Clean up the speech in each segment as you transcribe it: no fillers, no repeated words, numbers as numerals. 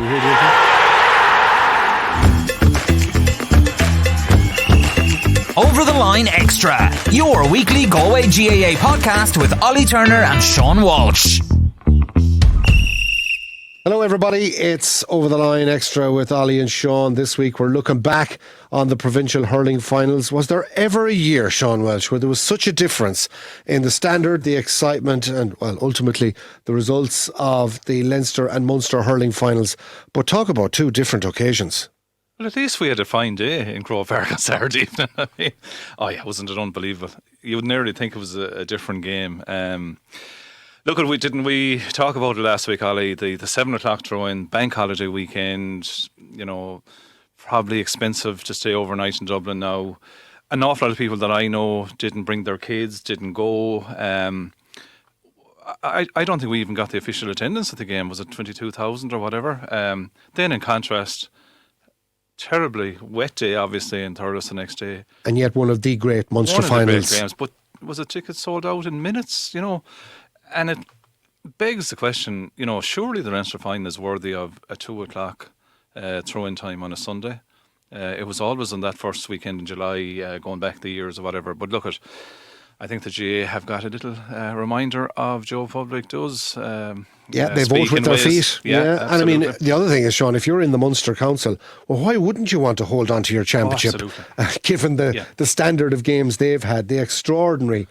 Can you hear the intro? Over the Line Extra, your weekly Galway GAA podcast with Ollie Turner and Sean Walsh. Hello everybody, it's Over the Line Extra with Ollie and Sean. This week we're looking back on the provincial hurling finals. Was there ever a year, Sean Welsh, where there was such a difference in the standard, the excitement and, well, ultimately the results of the Leinster and Munster hurling finals? But talk about two different occasions. Well, at least we had a fine day in Grove Park on Saturday evening. I mean, wasn't it unbelievable? You would nearly think it was a different game. Look, didn't we talk about it last week, Ollie? The 7 o'clock throw-in, bank holiday weekend, probably expensive to stay overnight in Dublin now. An awful lot of people that I know didn't bring their kids, didn't go. I don't think we even got the official attendance at the game. Was it 22,000 or whatever? Then in contrast, terribly wet day, obviously, in Thurles the next day. And yet one of the great Munster finals. One of the great games, but was a ticket sold out in minutes, And it begs the question, surely the Leinster Final is worthy of a 2 o'clock throw-in time on a Sunday. It was always on that first weekend in July, going back the years or whatever. But look, I think the GA have got a little reminder of Joe Public does. They vote with their feet. Yeah. And I mean, the other thing is, Sean, if you're in the Munster Council, well, why wouldn't you want to hold on to your championship? Given the standard of games they've had, the extraordinary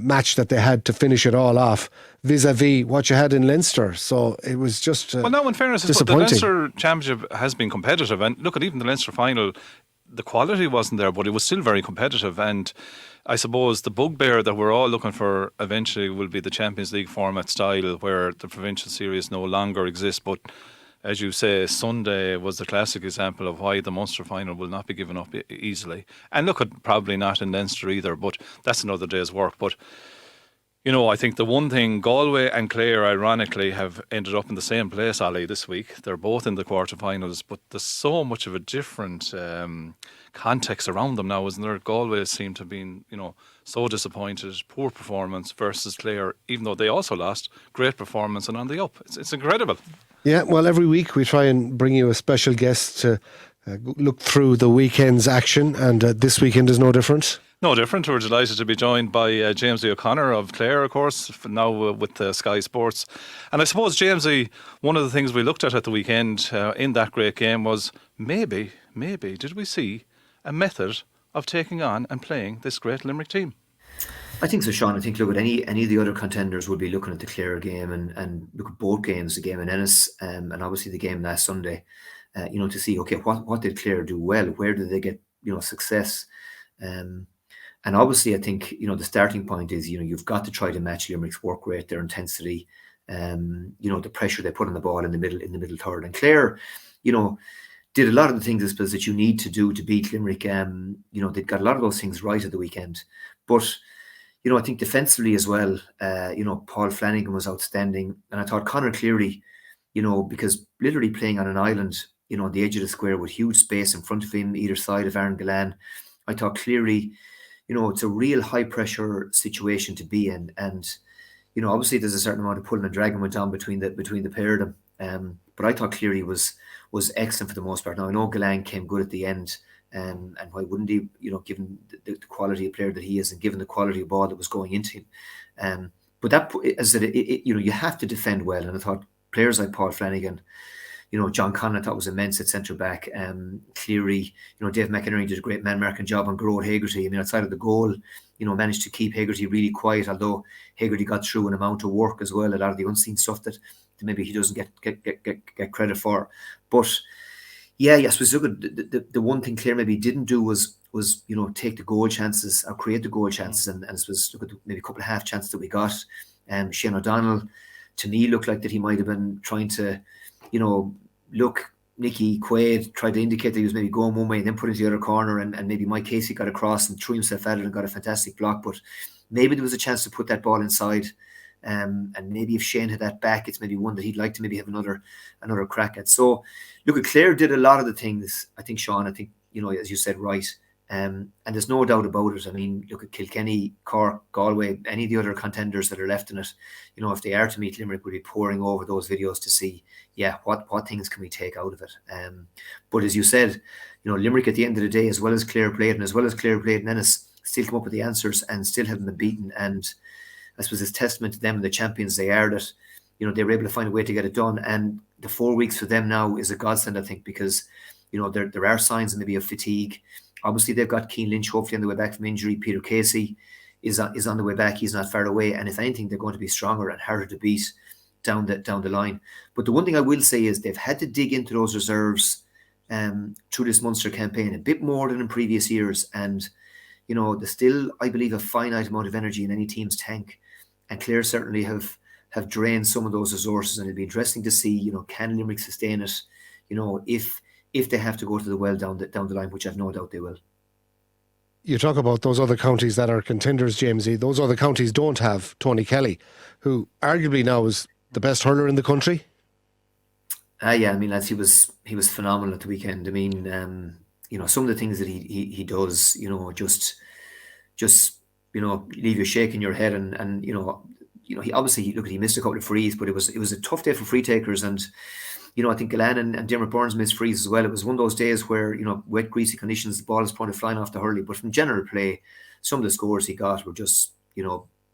match that they had to finish it all off vis-a-vis what you had in Leinster. So it was just well, now in fairness, the Leinster Championship has been competitive, and look at even the Leinster Final, the quality wasn't there, but it was still very competitive. And I suppose the bugbear that we're all looking for eventually will be the Champions League format style, where the provincial series no longer exists. But as you say, Sunday was the classic example of why the Munster Final will not be given up easily. And look, probably not in Leinster either, but that's another day's work. But, I think the one thing, Galway and Clare, ironically, have ended up in the same place, Ollie, this week. They're both in the quarterfinals, but there's so much of a different context around them now, isn't there? Galway seem to have been, so disappointed, poor performance versus Clare, even though they also lost, great performance and on the up. It's incredible. Yeah, well, every week we try and bring you a special guest to look through the weekend's action, and this weekend is no different. No different. We're delighted to be joined by Jamesie O'Connor of Clare, of course, now with Sky Sports. And I suppose, Jamesie, one of the things we looked at the weekend in that great game was maybe did we see a method of taking on and playing this great Limerick team? I think so, Sean. I think, look, at any of the other contenders would be looking at the Clare game and look at both games, the game in Ennis and obviously the game last Sunday, to see, okay, what did Clare do well? Where did they get, success? And obviously, I think, the starting point is, you've got to try to match Limerick's work rate, their intensity, the pressure they put on the ball in the middle third. And Clare, did a lot of the things, I suppose, that you need to do to beat Limerick. They've got a lot of those things right at the weekend. But I think defensively as well, Paul Flanagan was outstanding. And I thought Conor Cleary, because literally playing on an island, on the edge of the square with huge space in front of him, either side of Aaron Gillan, I thought Cleary, it's a real high pressure situation to be in. And, obviously there's a certain amount of pulling and dragging went on between the pair of them. But I thought Cleary was excellent for the most part. Now, I know Gillan came good at the end. And why wouldn't he, given the quality of player that he is and given the quality of ball that was going into him. But that, as I said, you have to defend well. And I thought players like Paul Flanagan, John Conlon I thought was immense at centre back. Cleary, Dave McInerney did a great man-marking job on Gerard Hegarty. I mean, outside of the goal, managed to keep Hegarty really quiet, although Hegarty got through an amount of work as well, a lot of the unseen stuff that maybe he doesn't get credit for. But yes, look at the one thing Clare maybe didn't do was take the goal chances or create the goal chances, and it was look at maybe a couple of half chances that we got. Shane O'Donnell, to me, looked like that he might have been trying to, look. Nicky Quaid tried to indicate that he was maybe going one way and then put it into the other corner, and maybe Mike Casey got across and threw himself at it and got a fantastic block. But maybe there was a chance to put that ball inside. And maybe if Shane had that back, it's maybe one that he'd like to maybe have another crack at. So, look, Clare did a lot of the things. I think, Sean, as you said, right. And there's no doubt about it. I mean, look at Kilkenny, Cork, Galway, any of the other contenders that are left in it. If they are to meet Limerick, we'll be poring over those videos to see, what things can we take out of it. But as you said, Limerick at the end of the day, as well as Clare played and Ennis, still come up with the answers and still haven't been beaten. And I suppose it's testament to them and the champions they are that, they were able to find a way to get it done. And the 4 weeks for them now is a godsend, I think, because, there are signs maybe of fatigue. Obviously, they've got Keane Lynch hopefully on the way back from injury. Peter Casey is on the way back. He's not far away. And if anything, they're going to be stronger and harder to beat down the line. But the one thing I will say is they've had to dig into those reserves through this Munster campaign a bit more than in previous years. And, there's still, I believe, a finite amount of energy in any team's tank. And Clare certainly have drained some of those resources. And it'll be interesting to see, can Limerick sustain it, if they have to go to the well down the line, which I've no doubt they will. You talk about those other counties that are contenders, Jamesie. Those other counties don't have Tony Kelly, who arguably now is the best hurler in the country. Yeah, I mean, lads, he was phenomenal at the weekend. I mean, some of the things that he does, just leave you shaking your head, and he obviously he missed a couple of frees, but it was a tough day for free takers, and I think Galan and Dermot Burns missed frees as well. It was one of those days where, wet, greasy conditions, the ball is probably flying off the hurley. But from general play, some of the scores he got were just,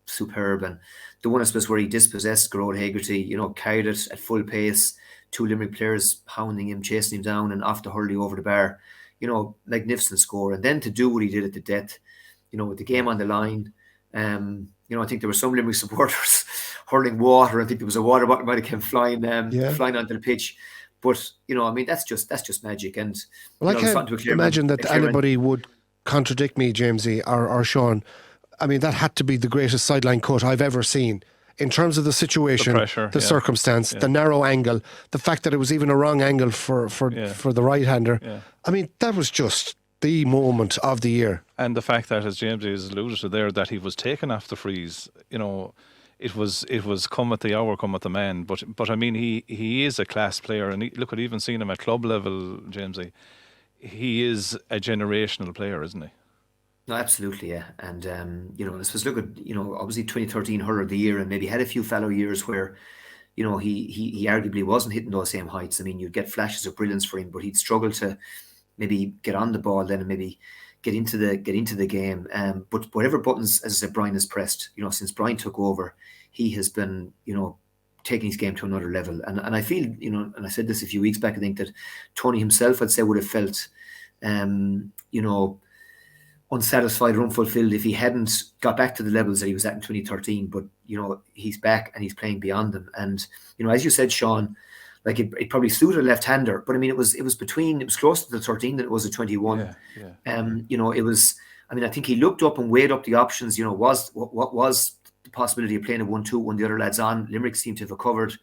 superb. And the one, I suppose, where he dispossessed Gerard Hegarty, carried it at full pace, 2 Limerick players hounding him, chasing him down and off the hurley over the bar. Magnificent score. And then to do what he did at the death, with the game on the line, I think there were some Limerick supporters hurling water. I think there was a water bottle might have come flying onto the pitch. But I mean, that's just magic. And I can't imagine that anybody would contradict me, Jamesie or Sean. I mean, that had to be the greatest sideline cut I've ever seen in terms of the situation, the pressure, the circumstance, the narrow angle, the fact that it was even a wrong angle for the right hander. Yeah. I mean, that was just the moment of the year. And the fact that, as James has alluded to there, that he was taken off the freeze, it was come at the hour, come at the man. But I mean, he is a class player, and look at even seeing him at club level, Jamesy. He is a generational player, isn't he? No, absolutely, yeah. And I suppose look at obviously 2013 hurler of the year, and maybe had a few fallow years where he arguably wasn't hitting those same heights. I mean, you'd get flashes of brilliance for him, but he'd struggle to maybe get on the ball then and maybe get into the game. But whatever buttons, as I said, Brian has pressed, since Brian took over, he has been, taking his game to another level. And I feel, and I said this a few weeks back, I think that Tony himself, I'd say, would have felt, unsatisfied or unfulfilled if he hadn't got back to the levels that he was at in 2013. But, he's back and he's playing beyond them. And, as you said, Sean, like it probably suited a left-hander, but I mean, it was closer to the 13 than it was a 21. It was, I mean, I think he looked up and weighed up the options, what was the possibility of playing a 1-2 when the other lads on. Limerick seemed to have recovered.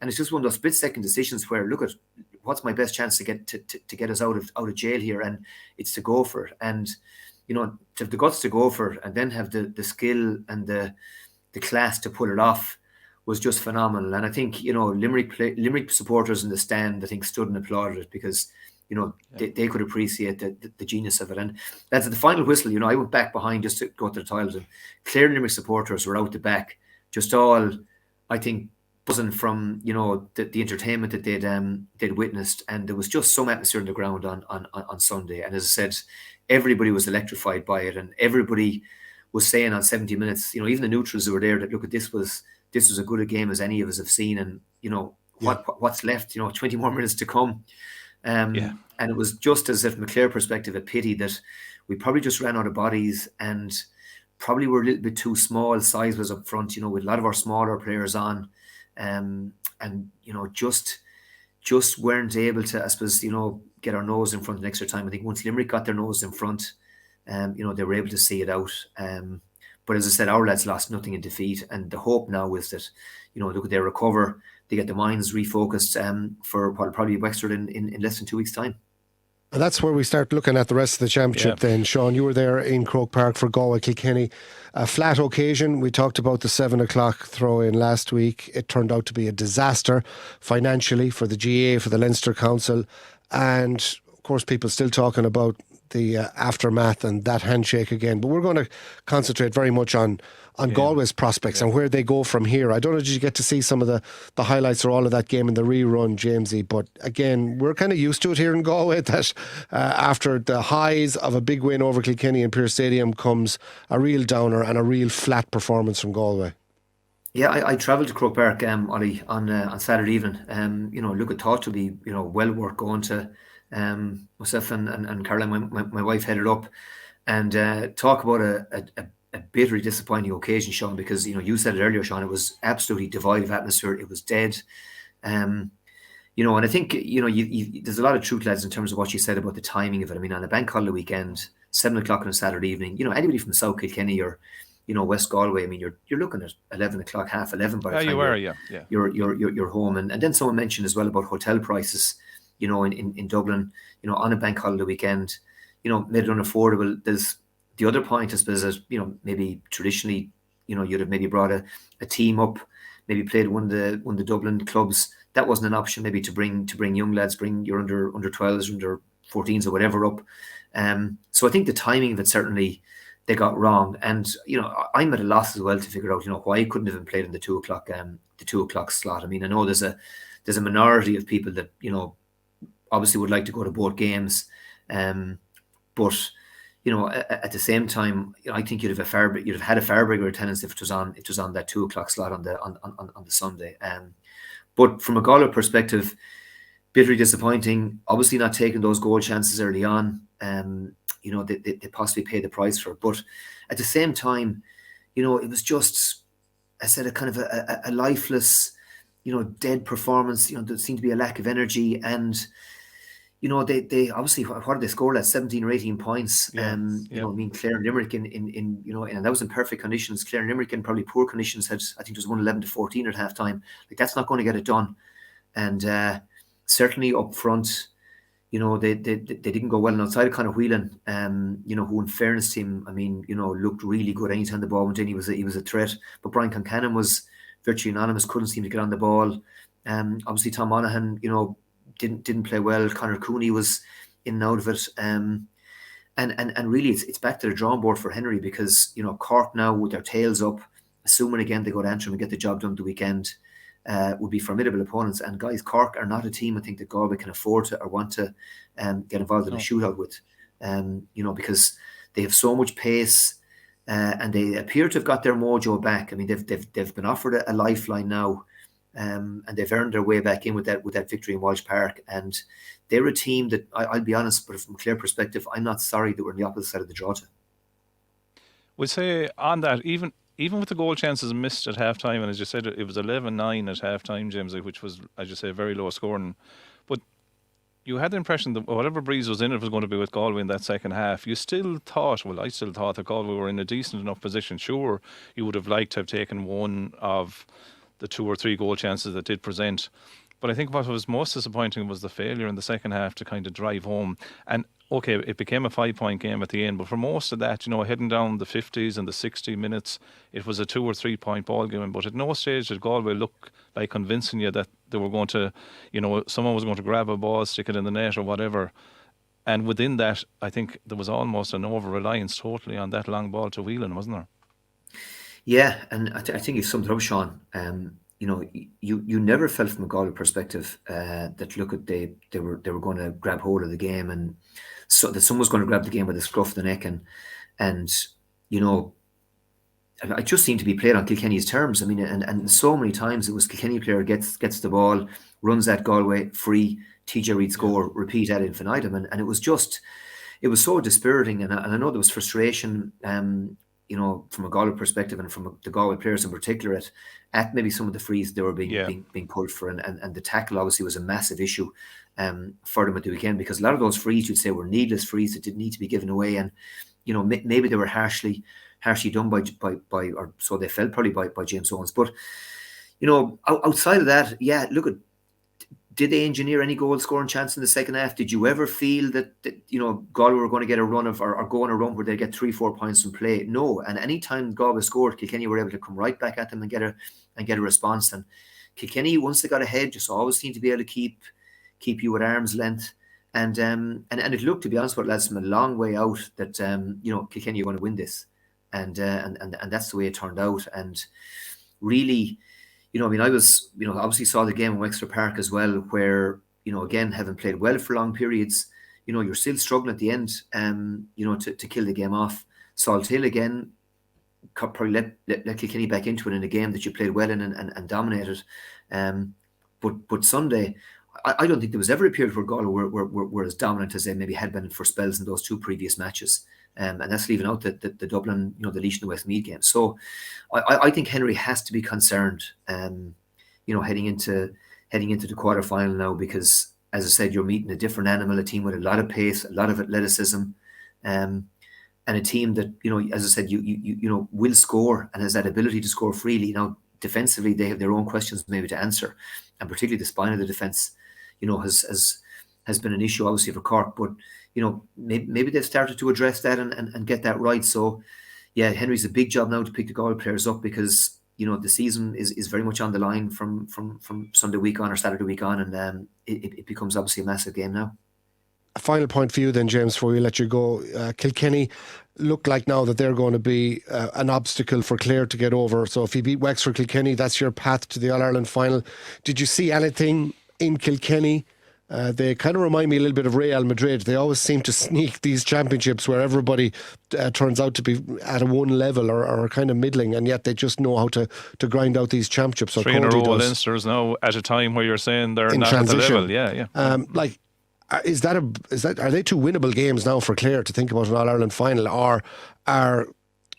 And it's just one of those split-second decisions where, look at what's my best chance to get us out of jail here, and it's to go for it. And, to have the guts to go for it and then have the skill and the class to pull it off was just phenomenal. And I think, Limerick supporters in the stand, I think, stood and applauded it because, they could appreciate the genius of it. And that's at the final whistle, I went back behind just to go to the toilet, and Clare Limerick supporters were out the back, just all, I think, buzzing from, the entertainment that they'd witnessed. And there was just some atmosphere on the ground on Sunday. And as I said, everybody was electrified by it, and everybody was saying on 70 minutes, even the neutrals who were there, that look, at this was as good a game as any of us have seen, and what's left, 20 more minutes to come. And it was just as if, from a Clare perspective, a pity that we probably just ran out of bodies and probably were a little bit too small. Size was up front, with a lot of our smaller players on, and just weren't able to, I suppose, get our nose in front in extra time. I think once Limerick got their nose in front, they were able to see it out. But as I said, our lads lost nothing in defeat, and the hope now is that, look, they recover, they get their minds refocused for what will probably be Wexford in less than 2 weeks' time. And that's where we start looking at the rest of the championship then. Sean, you were there in Croke Park for Galway Kilkenny. A flat occasion. We talked about the 7 o'clock throw-in last week. It turned out to be a disaster financially for the GA, for the Leinster Council. And, of course, people still talking about the aftermath and that handshake again. But we're going to concentrate very much on Galway's prospects and where they go from here. I don't know, did you get to see some of the highlights or all of that game in the rerun, Jamesie? But again, we're kind of used to it here in Galway that after the highs of a big win over Kilkenny in Pearse Stadium comes a real downer and a real flat performance from Galway. Yeah, I travelled to Croke Park, Ollie, on Saturday evening. Look, it thought to be, well worth going to. Myself and Caroline, my wife, headed up, and talk about a bitterly disappointing occasion, Sean, because you said it earlier, Sean. It was absolutely devoid of atmosphere. It was dead. And I think there's a lot of truth, lads, in terms of what you said about the timing of it. I mean, on a bank holiday weekend, 7 o'clock on a Saturday evening, anybody from South Kilkenny or West Galway, I mean, you're looking at 11 o'clock, half 11 by the time you're home. And then someone mentioned as well about hotel prices, in Dublin, on a bank holiday weekend, made it unaffordable. There's the other point, I suppose, is, maybe traditionally, you'd have maybe brought a team up, maybe played one of the Dublin clubs. That wasn't an option, maybe to bring young lads, bring your under 12s, under 14s or whatever up. So I think the timing of it, certainly they got wrong. And, I'm at a loss as well to figure out, why it couldn't have been played in the 2 o'clock slot. I mean, I know there's a minority of people that, obviously would like to go to both games. But, at the same time, I think you'd have had a far bigger attendance if it was on that 2 o'clock slot on the Sunday. But from a Galway perspective, bitterly disappointing. Obviously not taking those goal chances early on. They possibly paid the price for it. But at the same time, it was just, I said, a kind of a lifeless, dead performance. There seemed to be a lack of energy, and they obviously, what did they score? At 17 or 18 points. I mean, Clare and Limerick in and that was in perfect conditions. Clare and Limerick in probably poor conditions had, I think it was 1-11-14 at half time. Like, that's not going to get it done. And certainly up front, they didn't go well. And outside of Conor Whelan, who in fairness to him, I mean, looked really good. Anytime the ball went in, he was a threat. But Brian Concannon was virtually anonymous, couldn't seem to get on the ball. Obviously Tom Monaghan, didn't play well. Conor Cooney was in and out of it. And really it's back to the drawing board for Henry, because, Cork now with their tails up, assuming again they go to Antrim and get the job done the weekend, would be formidable opponents. And guys, Cork are not a team I think that Galway can afford to or want to get involved in a shootout with, because they have so much pace, and they appear to have got their mojo back. I mean, they've been offered a lifeline now, and they've earned their way back in with that victory in Walsh Park. And they're a team that I'll be honest, but from a Clare perspective, I'm not sorry that we're on the opposite side of the draw to. We'd say on that, even with the goal chances missed at half time, and as you said, it was 11-9 at half time, James, which was, as you say, very low scoring. But you had the impression that whatever breeze was in it was going to be with Galway in that second half. You still thought, I still thought that Galway were in a decent enough position. Sure, you would have liked to have taken one of the 2 or 3 goal chances that did present. But I think what was most disappointing was the failure in the second half to kind of drive home. And okay, it became a 5-point game at the end, but for most of that, heading down the 50s and the 60 minutes, it was a 2 or 3 point ball game. But at no stage did Galway look like convincing you that they were going to, someone was going to grab a ball, stick it in the net or whatever. And within that, I think there was almost an over-reliance totally on that long ball to Whelan, wasn't there? Yeah, and I think you summed it up, Sean. You never felt from a Galway perspective that they were going to grab hold of the game, and so that someone was going to grab the game by the scruff of the neck, and it just seemed to be played on Kilkenny's terms. I mean, and so many times it was Kilkenny player gets the ball, runs at Galway free, TJ Reid score, repeat ad infinitum, and it was so dispiriting, and I know there was frustration. From a Galway perspective and from the Galway players in particular at maybe some of the frees they were being pulled for, and the tackle obviously was a massive issue for them at the weekend, because a lot of those frees you'd say were needless frees that didn't need to be given away, and maybe they were harshly done by or so they felt probably by James Owens. But outside of that, did they engineer any goal scoring chance in the second half? Did you ever feel that Galway were going to get a run of or go on a run where they get 3-4 points from play? No. And any time Galway scored, Kilkenny were able to come right back at them and get a response. And Kilkenny, once they got ahead, just always seemed to be able to keep you at arm's length. and it looked, to be honest with lads, from a long way out that Kilkenny are going to win this, and that's the way it turned out. And really, I was, obviously saw the game in Wexford Park as well, where, again, having played well for long periods, you're still struggling at the end, to kill the game off. Salt Hill again probably let Kilkenny back into it in a game that you played well in and dominated. But Sunday, I don't think there was ever a period where Galway were as dominant as they maybe had been for spells in those two previous matches. And that's leaving out the Dublin, the Laois and the Westmeath game. So I think Henry has to be concerned, heading into the quarter-final now, because, as I said, you're meeting a different animal, a team with a lot of pace, a lot of athleticism, and a team that, as I said, you will score and has that ability to score freely. Now, defensively, they have their own questions maybe to answer, and particularly the spine of the defence, has been an issue obviously for Cork. But maybe they've started to address that and get that right. So yeah, Henry's a big job now to pick the Galway players up, because the season is very much on the line from Sunday week on or Saturday week on, and it becomes obviously a massive game now. A final point for you then, James, before we let you go. Kilkenny look like now that they're going to be an obstacle for Clare to get over. So if you beat Wexford, Kilkenny, that's your path to the All-Ireland final. Did you see anything in Kilkenny? They kind of remind me a little bit of Real Madrid. They always seem to sneak these championships where everybody turns out to be at a one level or kind of middling, and yet they just know how to grind out these championships. 3 in a row Leinsters now at a time where you're saying they're not at the level. Yeah. Are they two winnable games now for Clare to think about an All-Ireland final, or are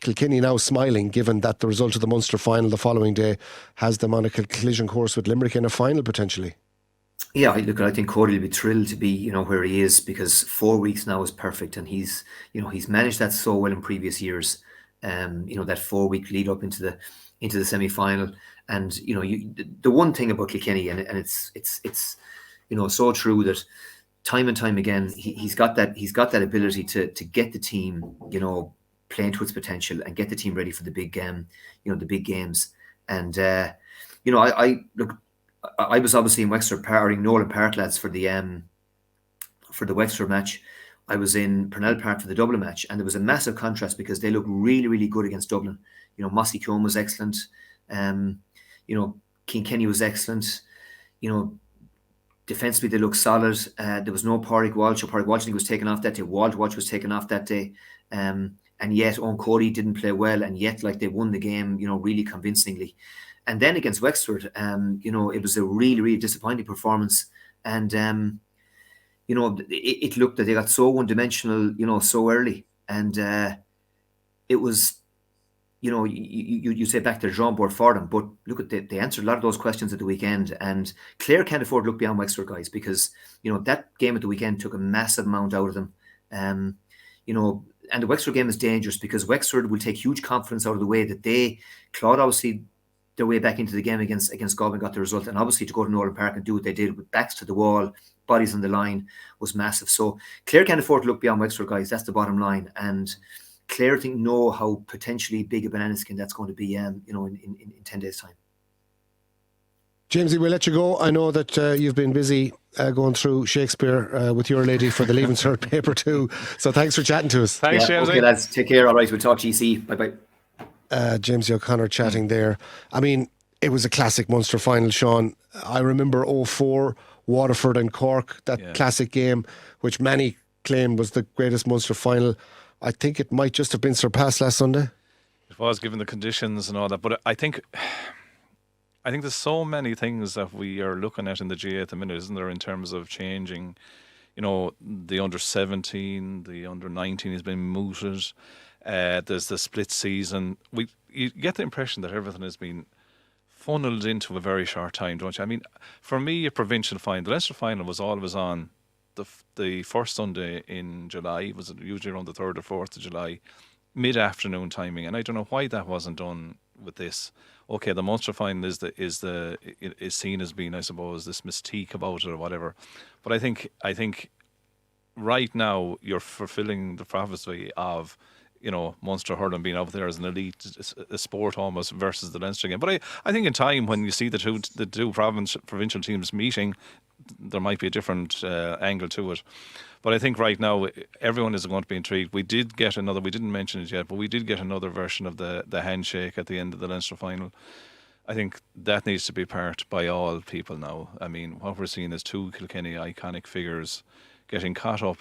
Kilkenny now smiling, given that the result of the Munster final the following day has them on a collision course with Limerick in a final potentially? Yeah, I think Cody will be thrilled to be, where he is, because 4 weeks now is perfect, and he's managed that so well in previous years. That 4 week lead up into the semi final, and the one thing about Kilkenny, and it's so true, that time and time again he's got that ability to get the team playing to its potential and get the team ready for the big the big games. And I was obviously in Wexford Park, Nolan Park, lads, for the Wexford match. I was in Purnell Park for the Dublin match, and there was a massive contrast because they looked really, really good against Dublin. Mossy Keoghan was excellent. Kilkenny was excellent. Defensively they looked solid. There was no Pádraig Walsh. Pádraig Walsh, I think, was taken off that day. Walsh was taken off that day. And yet Owen Cody didn't play well, and yet they won the game, really convincingly. And then against Wexford, it was a really, really disappointing performance. And, it looked that they got so one-dimensional, so early. And it was, you say back to the drawing board for them. But look, they answered a lot of those questions at the weekend. And Clare can't afford to look beyond Wexford, guys, because, that game at the weekend took a massive amount out of them. And the Wexford game is dangerous because Wexford will take huge confidence out of the way that they clawed, obviously, their way back into the game against Galway and got the result. And obviously to go to Nolan Park and do what they did with backs to the wall, bodies on the line, was massive. So Clare can't afford to look beyond Wexford, guys. That's the bottom line. And Clare, I think, know how potentially big a banana skin that's going to be in 10 days' time. Jamesie, we'll let you go. I know that you've been busy going through Shakespeare with your lady for the Leaving Cert paper too. So thanks for chatting to us. Thanks, Jamesie. Okay, lads. Take care. All right, we'll talk to you. See you. Bye-bye. Jamesie O'Connor chatting there. I mean, it was a classic Munster final, Sean. I remember 2004, Waterford and Cork, that classic game, which many claim was the greatest Munster final. I think it might just have been surpassed last Sunday. It was, given the conditions and all that. But I think there's so many things that we are looking at in the GA at the minute, isn't there, in terms of changing, the under-17, the under-19 has been mooted. There's the split season. You get the impression that everything has been funneled into a very short time, don't you? I mean, for me, a provincial final, the Leinster final was always on the first Sunday in July. It was usually around the 3rd or 4th of July, mid-afternoon timing. And I don't know why that wasn't done with this. Okay, the Munster final is seen as being, I suppose, this mystique about it or whatever. But I think right now you're fulfilling the prophecy of Munster hurling being out there as an elite sport almost versus the Leinster game. But I think in time, when you see the two provincial teams meeting, there might be a different angle to it. But I think right now everyone is going to be intrigued. We didn't mention it yet, but we did get another version of the handshake at the end of the Leinster Final. I think that needs to be part by all people now. I mean, what we're seeing is two Kilkenny iconic figures getting caught up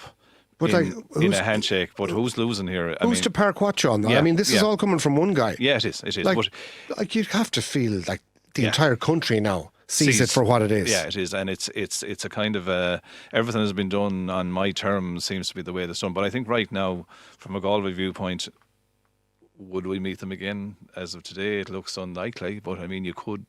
in a handshake. But who's losing here? Who's to park what, Sean? Yeah, I mean, this is all coming from one guy. Yeah, it is. Like you'd have to feel like the entire country now sees it for what it is. Yeah, it is, and it's a kind of everything has been done on my terms seems to be the way it's done. But I think right now, from a Galway viewpoint, would we meet them again? As of today, it looks unlikely. But I mean, you could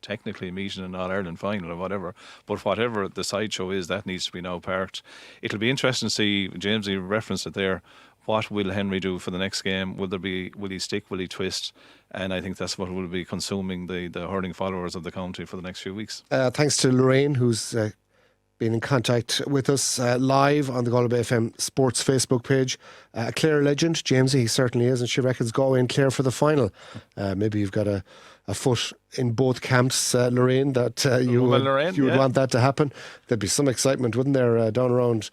technically meet in an All-Ireland final or whatever. But whatever the sideshow is, that needs to be now parked. It'll be interesting to see. Jamesie referenced it there. What will Henry do for the next game? Will he stick? Will he twist? And I think that's what will be consuming the hurling followers of the county for the next few weeks. Thanks to Lorraine, who's been in contact with us live on the Galway FM Sports Facebook page. A Clare legend, Jamesie, he certainly is, and she reckons Galway and Clare for the final. Maybe you've got a foot in both camps, Lorraine, that you would want that to happen. There'd be some excitement, wouldn't there, down around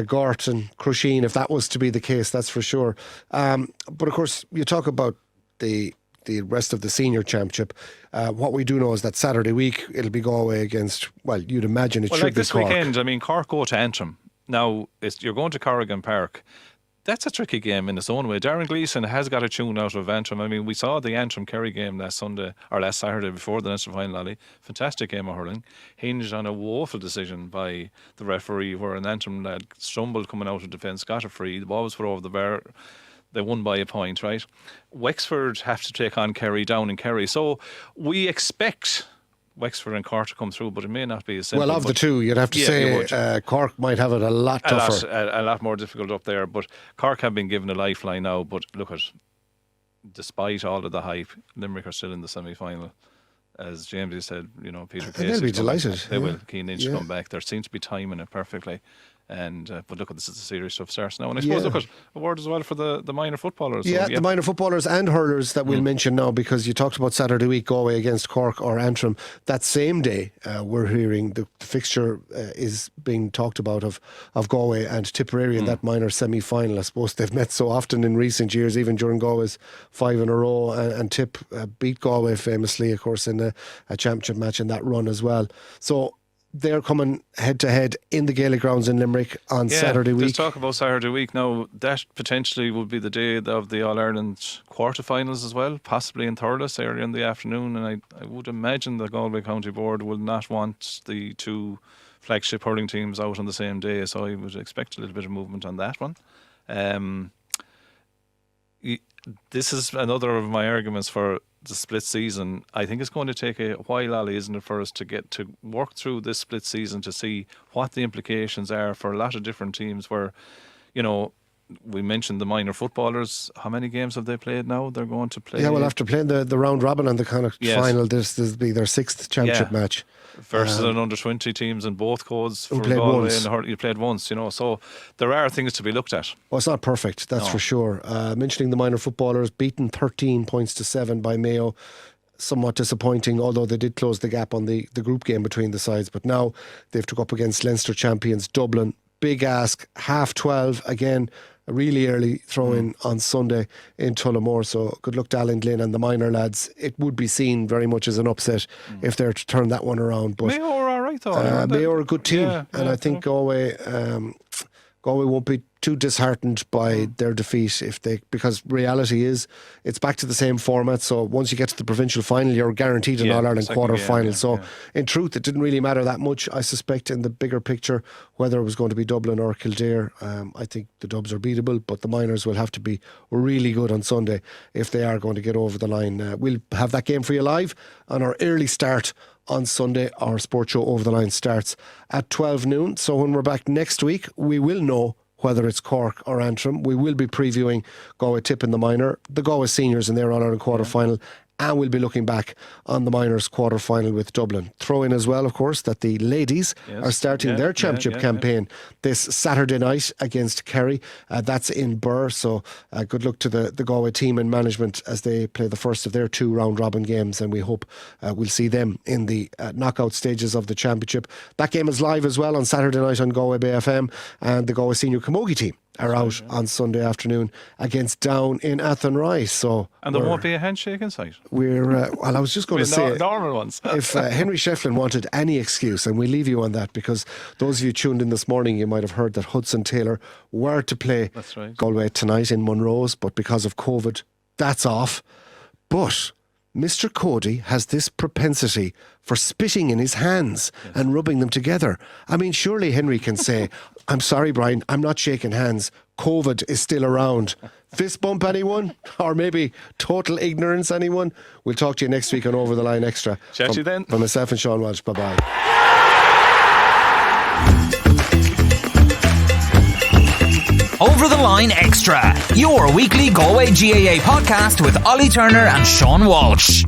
Gort and Crusheen, if that was to be the case, that's for sure. But of course, you talk about the rest of the senior championship. What we do know is that Saturday week it'll be Galway against, well, you'd imagine it should be this Cork. weekend. I mean, Cork go to Antrim. Now you're going to Corrigan Park. That's a tricky game in its own way. Darren Gleeson has got a tune out of Antrim. I mean, we saw the Antrim-Kerry game last Saturday before the Leinster Final, Ollie. Fantastic game of hurling. Hinged on a woeful decision by the referee where an Antrim lad stumbled coming out of defence, got a free. The ball was put over the bar. They won by a point, right? Wexford have to take on Kerry down in Kerry. So we expect Wexford and Cork to come through, but it may not be as simple. Well, of the two, you'd have to say Cork might have it a lot tougher. A lot more difficult up there. But Cork have been given a lifeline now. But look at, despite all of the hype, Limerick are still in the semi-final. As Jamesie said, Peter Casey. They'll be delighted. They will. Keen Lynch come back. There seems to be timing it perfectly. And but look, this is the serious stuff starts now. And I suppose look at a word as well for the minor footballers. Yeah, the minor footballers and hurlers that we'll mention now, because you talked about Saturday week Galway against Cork or Antrim. That same day, we're hearing the fixture is being talked about of Galway and Tipperary in that minor semi-final. I suppose they've met so often in recent years, even during Galway's 5 in a row, and Tip beat Galway famously, of course, in a championship match in that run as well. So they're coming head to head in the Gaelic grounds in Limerick on Saturday week. Let's talk about Saturday week now. That potentially would be the day of the All-Ireland quarterfinals as well, possibly in Thurles early in the afternoon. And I would imagine the Galway County Board will not want the two flagship hurling teams out on the same day, so I would expect a little bit of movement on that one. This is another of my arguments for the split season. I think it's going to take a while, Ollie, isn't it, for us to get to work through this split season to see what the implications are for a lot of different teams where, we mentioned the minor footballers. How many games have they played now? They're going to play. Yeah, well, after playing the round robin and the kind of final, this will be their 6th championship match. Versus an under-20 teams in both codes. Who played once. You played once, So there are things to be looked at. Well, it's not perfect, that's for sure. Mentioning the minor footballers, beaten 13 points to 7 by Mayo. Somewhat disappointing, although they did close the gap on the group game between the sides. But now they've took up against Leinster champions Dublin. Big ask, 12:30 again. A really early throw-in on Sunday in Tullamore. So good luck to Alan Glynn and the minor lads. It would be seen very much as an upset if they're to turn that one around. But Mayo are all right though. Mayo are a good team, and I think Galway won't be too disheartened by their defeat because reality is it's back to the same format. So once you get to the provincial final, you're guaranteed an All-Ireland quarter final. So in truth, it didn't really matter that much, I suspect, in the bigger picture, whether it was going to be Dublin or Kildare. I think the Dubs are beatable, but the minors will have to be really good on Sunday if they are going to get over the line. We'll have that game for you live on our early start on Sunday. Our sports show Over the Line starts at 12 noon. So when we're back next week, we will know whether it's Cork or Antrim. We will be previewing Galway Tip in the minor, the Galway seniors in their All-Ireland quarter final, and we'll be looking back on the minors quarter-final with Dublin. Throw in as well, of course, that the ladies are starting their championship campaign this Saturday night against Kerry. That's in Birr, so good luck to the Galway team and management as they play the first of their 2 round-robin games, and we hope we'll see them in the knockout stages of the championship. That game is live as well on Saturday night on Galway Bay FM, and the Galway senior camogie team are out on Sunday afternoon against Down in Athenry. And there won't be a handshake in sight. Well, I was just going to say, normal ones. if Henry Shefflin wanted any excuse, and we leave you on that, because those of you tuned in this morning, you might have heard that Hudson Taylor were to play Galway tonight in Monroe's, but because of COVID, that's off. But Mr. Cody has this propensity for spitting in his hands and rubbing them together. I mean, surely Henry can say, I'm sorry, Brian, I'm not shaking hands. COVID is still around. Fist bump, anyone? Or maybe total ignorance, anyone? We'll talk to you next week on Over the Line Extra. Chat to you then. From myself and Sean Walsh. Bye-bye. Over the Line Extra, your weekly Galway GAA podcast with Ollie Turner and Sean Walsh.